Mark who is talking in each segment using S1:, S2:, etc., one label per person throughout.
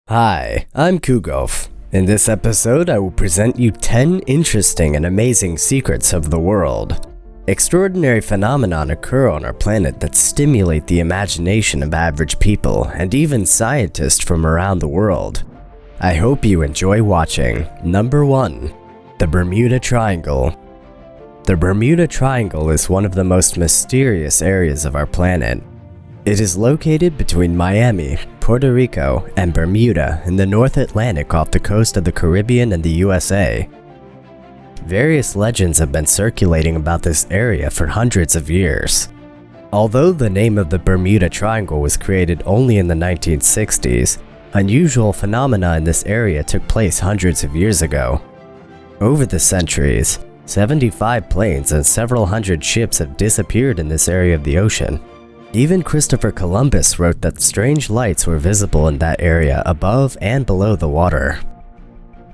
S1: Hi, I'm Kugof. In this episode, I will present you 10 interesting and amazing secrets of the world. Extraordinary phenomenon occur on our planet that stimulate the imagination of average people and even scientists from around the world. I hope you enjoy watching. Number 1. The Bermuda Triangle. The Bermuda Triangle is one of the most mysterious areas of our planet. It is located between Miami, Puerto Rico, and Bermuda in the North Atlantic off the coast of the Caribbean and the USA. Various legends have been circulating about this area for hundreds of years. Although the name of the Bermuda Triangle was created only in the 1960s, unusual phenomena in this area took place hundreds of years ago. Over the centuries, 75 planes and several hundred ships have disappeared in this area of the ocean. Even Christopher Columbus wrote that strange lights were visible in that area above and below the water.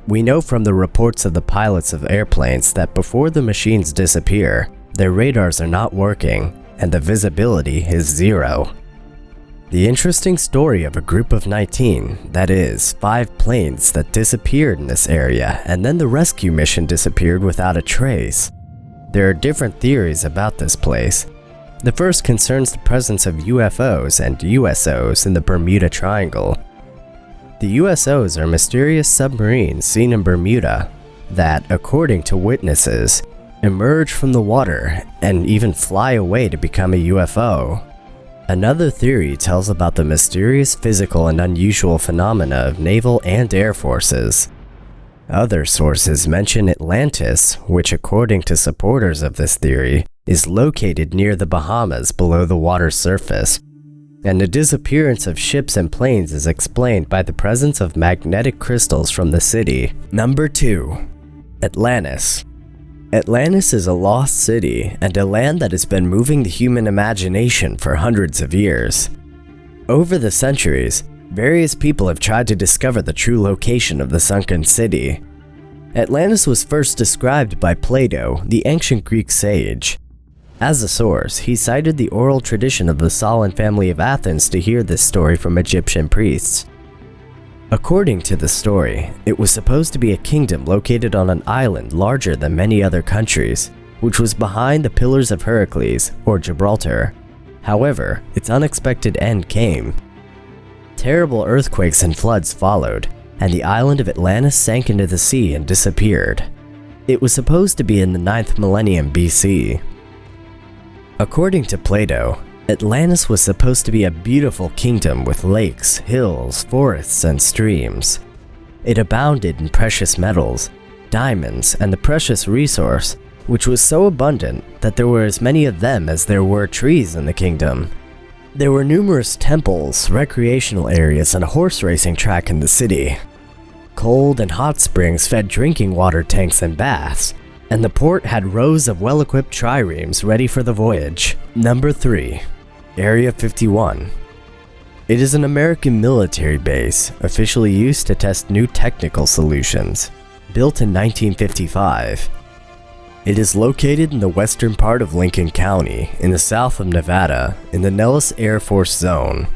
S1: We know from the reports of the pilots of airplanes that before the machines disappear, their radars are not working and the visibility is zero. The interesting story of a group of 19, that is, 5 planes that disappeared in this area and then the rescue mission disappeared without a trace. There are different theories about this place. The first concerns the presence of UFOs and USOs in the Bermuda Triangle. The USOs are mysterious submarines seen in Bermuda that, according to witnesses, emerge from the water and even fly away to become a UFO. Another theory tells about the mysterious physical and unusual phenomena of naval and air forces. Other sources mention Atlantis, which according to supporters of this theory, is located near the Bahamas below the water's surface, and the disappearance of ships and planes is explained by the presence of magnetic crystals from the city. Number 2. Atlantis. Atlantis is a lost city and a land that has been moving the human imagination for hundreds of years. Over the centuries, various people have tried to discover the true location of the sunken city. Atlantis was first described by Plato, the ancient Greek sage. As a source, he cited the oral tradition of the Solon family of Athens to hear this story from Egyptian priests. According to the story, it was supposed to be a kingdom located on an island larger than many other countries, which was behind the Pillars of Heracles, or Gibraltar. However, its unexpected end came. Terrible earthquakes and floods followed, and the island of Atlantis sank into the sea and disappeared. It was supposed to be in the 9th millennium BC. According to Plato, Atlantis was supposed to be a beautiful kingdom with lakes, hills, forests, and streams. It abounded in precious metals, diamonds, and the precious resource, which was so abundant that there were as many of them as there were trees in the kingdom. There were numerous temples, recreational areas, and a horse racing track in the city. Cold and hot springs fed drinking water tanks and baths, and the port had rows of well-equipped triremes ready for the voyage. Number 3. Area 51. It is an American military base, officially used to test new technical solutions, built in 1955. It is located in the western part of Lincoln County, in the south of Nevada, in the Nellis Air Force Zone.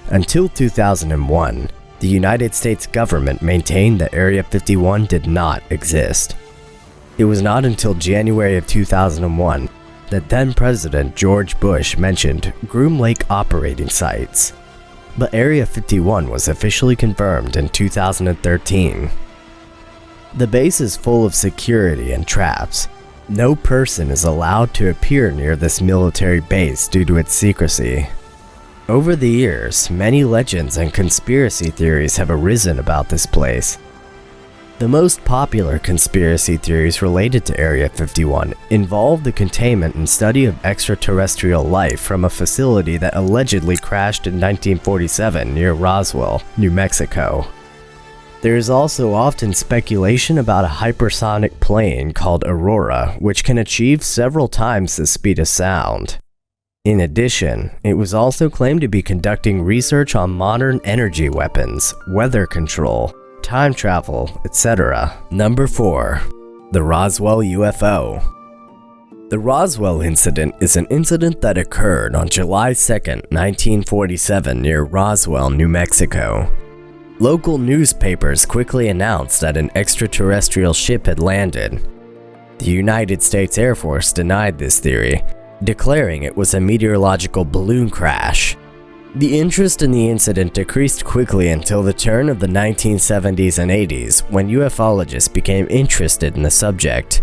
S1: Until 2001, the United States government maintained that Area 51 did not exist. It was not until January of 2001 that then-President George Bush mentioned Groom Lake operating sites. But Area 51 was officially confirmed in 2013. The base is full of security and traps. No person is allowed to appear near this military base due to its secrecy. Over the years, many legends and conspiracy theories have arisen about this place. The most popular conspiracy theories related to Area 51 involve the containment and study of extraterrestrial life from a facility that allegedly crashed in 1947 near Roswell, New Mexico. There is also often speculation about a hypersonic plane called Aurora, which can achieve several times the speed of sound. In addition, it was also claimed to be conducting research on modern energy weapons, weather control, time travel, etc. Number 4. The Roswell UFO. The Roswell incident is an incident that occurred on July 2, 1947 near Roswell, New Mexico. Local newspapers quickly announced that an extraterrestrial ship had landed. The United States Air Force denied this theory, declaring it was a meteorological balloon crash. The interest in the incident decreased quickly until the turn of the 1970s and 80s, when ufologists became interested in the subject.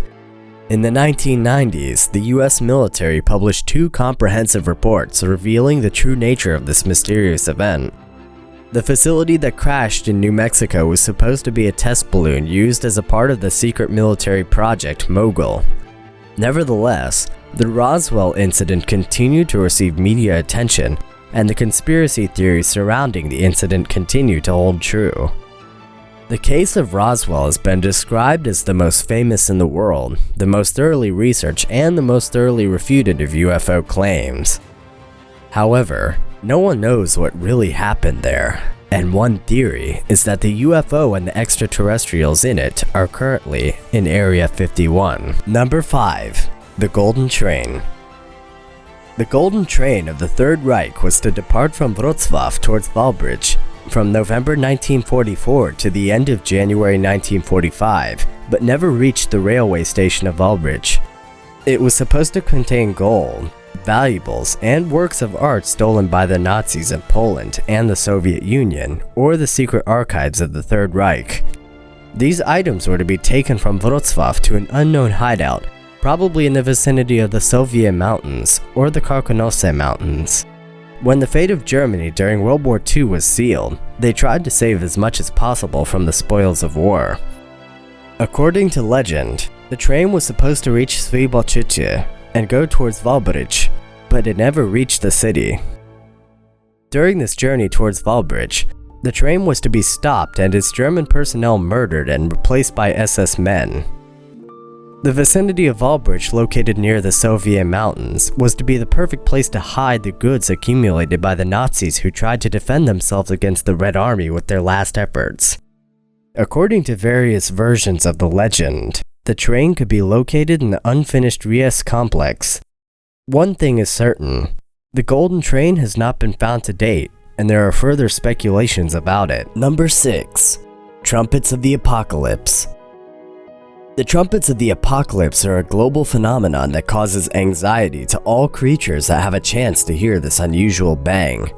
S1: In the 1990s, the US military published 2 comprehensive reports revealing the true nature of this mysterious event. The facility that crashed in New Mexico was supposed to be a test balloon used as a part of the secret military project Mogul. Nevertheless, the Roswell incident continued to receive media attention, and the conspiracy theories surrounding the incident continue to hold true. The case of Roswell has been described as the most famous in the world, the most thoroughly researched, and the most thoroughly refuted of UFO claims. However, no one knows what really happened there, and one theory is that the UFO and the extraterrestrials in it are currently in Area 51. Number 5. The Golden Train. The Golden Train of the Third Reich was to depart from Wrocław towards Wałbrzych from November 1944 to the end of January 1945, but never reached the railway station of Wałbrzych. It was supposed to contain gold, valuables, and works of art stolen by the Nazis of Poland and the Soviet Union, or the secret archives of the Third Reich. These items were to be taken from Wrocław to an unknown hideout, probably in the vicinity of the Soviet Mountains or the Karkonosze Mountains. When the fate of Germany during World War II was sealed, they tried to save as much as possible from the spoils of war. According to legend, the train was supposed to reach Świeboczyce and go towards Wałbrzych, but it never reached the city. During this journey towards Wałbrzych, the train was to be stopped and its German personnel murdered and replaced by SS men. The vicinity of Wałbrzych, located near the Soviet Mountains, was to be the perfect place to hide the goods accumulated by the Nazis who tried to defend themselves against the Red Army with their last efforts. According to various versions of the legend, the train could be located in the unfinished Ries complex. One thing is certain, the Golden Train has not been found to date, and there are further speculations about it. Number 6. Trumpets of the Apocalypse. The trumpets of the apocalypse are a global phenomenon that causes anxiety to all creatures that have a chance to hear this unusual bang.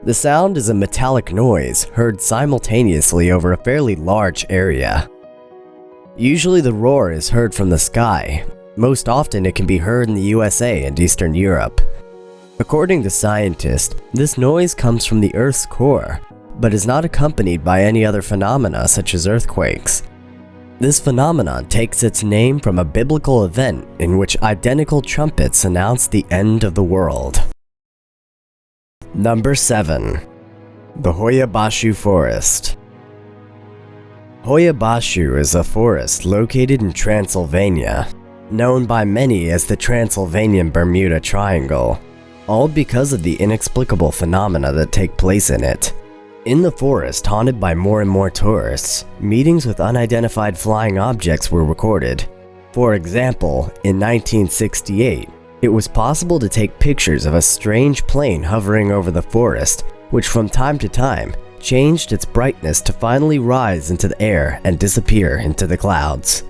S1: The sound is a metallic noise heard simultaneously over a fairly large area. Usually the roar is heard from the sky. Most often it can be heard in the USA and Eastern Europe. According to scientists, this noise comes from the Earth's core, but is not accompanied by any other phenomena such as earthquakes. This phenomenon takes its name from a biblical event in which identical trumpets announced the end of the world. Number 7. The Hoia Baciu Forest. Hoia Baciu is a forest located in Transylvania, known by many as the Transylvanian Bermuda Triangle, all because of the inexplicable phenomena that take place in it. In the forest, haunted by more and more tourists, meetings with unidentified flying objects were recorded. For example, in 1968, it was possible to take pictures of a strange plane hovering over the forest, which from time to time changed its brightness to finally rise into the air and disappear into the clouds.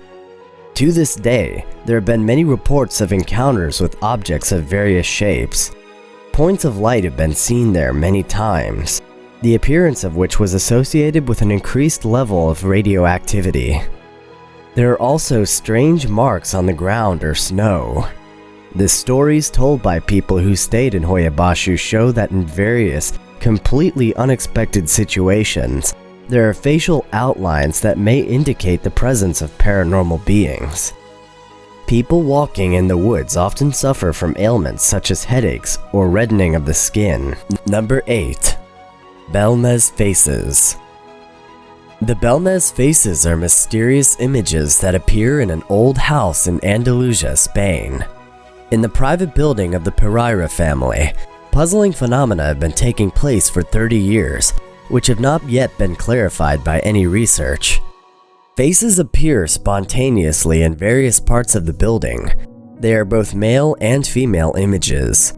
S1: To this day, there have been many reports of encounters with objects of various shapes. Points of light have been seen there many times, the appearance of which was associated with an increased level of radioactivity. There are also strange marks on the ground or snow. The stories told by people who stayed in Hoia Baciu show that in various, completely unexpected situations, there are facial outlines that may indicate the presence of paranormal beings. People walking in the woods often suffer from ailments such as headaches or reddening of the skin. Number 8. Belmez Faces. The Belmez Faces are mysterious images that appear in an old house in Andalusia, Spain. In the private building of the Pereira family, puzzling phenomena have been taking place for 30 years, which have not yet been clarified by any research. Faces appear spontaneously in various parts of the building. They are both male and female images.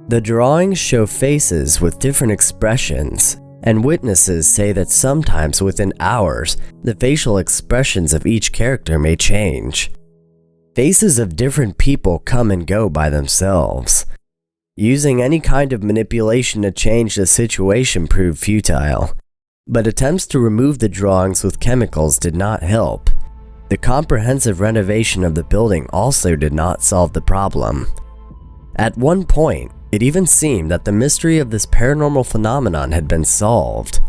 S1: The drawings show faces with different expressions, and witnesses say that sometimes within hours, the facial expressions of each character may change. Faces of different people come and go by themselves. Using any kind of manipulation to change the situation proved futile, but attempts to remove the drawings with chemicals did not help. The comprehensive renovation of the building also did not solve the problem. At one point, it even seemed that the mystery of this paranormal phenomenon had been solved.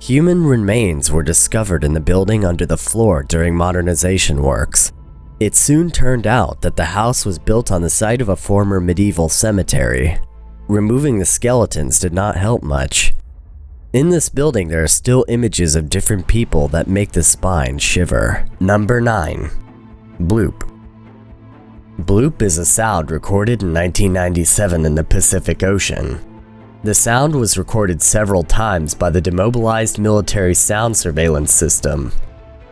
S1: Human remains were discovered in the building under the floor during modernization works. It soon turned out that the house was built on the site of a former medieval cemetery. Removing the skeletons did not help much. In this building, there are still images of different people that make the spine shiver. Number 9. Bloop. Bloop is a sound recorded in 1997 in the Pacific Ocean. The sound was recorded several times by the demobilized military sound surveillance system.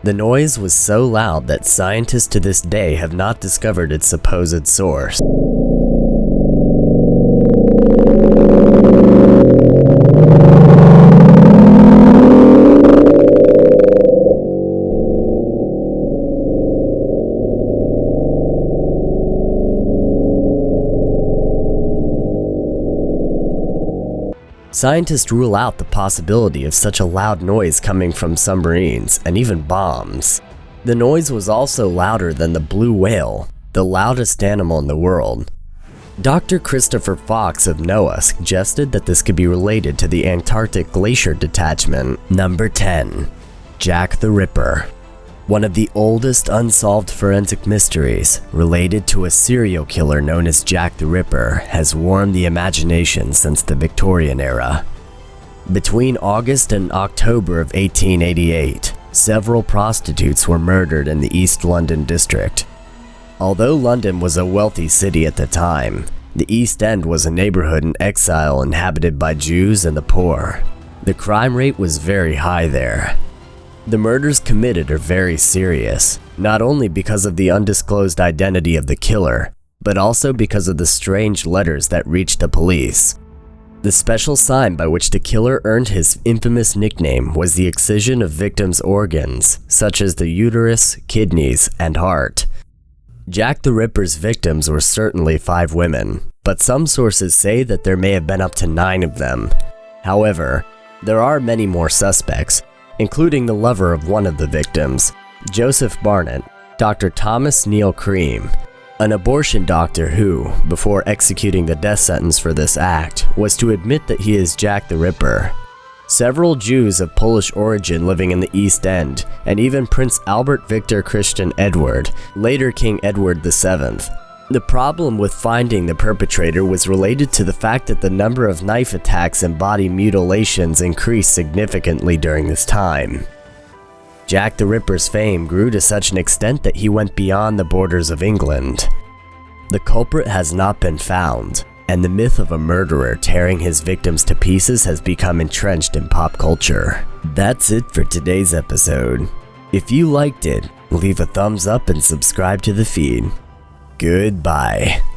S1: The noise was so loud that scientists to this day have not discovered its supposed source. Scientists rule out the possibility of such a loud noise coming from submarines and even bombs. The noise was also louder than the blue whale, the loudest animal in the world. Dr. Christopher Fox of NOAA suggested that this could be related to the Antarctic Glacier Detachment. Number 10. Jack the Ripper. One of the oldest unsolved forensic mysteries, related to a serial killer known as Jack the Ripper, has warmed the imagination since the Victorian era. Between August and October of 1888, several prostitutes were murdered in the East London district. Although London was a wealthy city at the time, the East End was a neighborhood in exile inhabited by Jews and the poor. The crime rate was very high there. The murders committed are very serious, not only because of the undisclosed identity of the killer, but also because of the strange letters that reached the police. The special sign by which the killer earned his infamous nickname was the excision of victims' organs, such as the uterus, kidneys, and heart. Jack the Ripper's victims were certainly 5 women, but some sources say that there may have been up to 9 of them. However, there are many more suspects, including the lover of one of the victims, Joseph Barnett, Dr. Thomas Neal Cream, an abortion doctor who, before executing the death sentence for this act, was to admit that he is Jack the Ripper. Several Jews of Polish origin living in the East End, and even Prince Albert Victor Christian Edward, later King Edward VII. The problem with finding the perpetrator was related to the fact that the number of knife attacks and body mutilations increased significantly during this time. Jack the Ripper's fame grew to such an extent that he went beyond the borders of England. The culprit has not been found, and the myth of a murderer tearing his victims to pieces has become entrenched in pop culture. That's it for today's episode. If you liked it, leave a thumbs up and subscribe to the feed. Goodbye.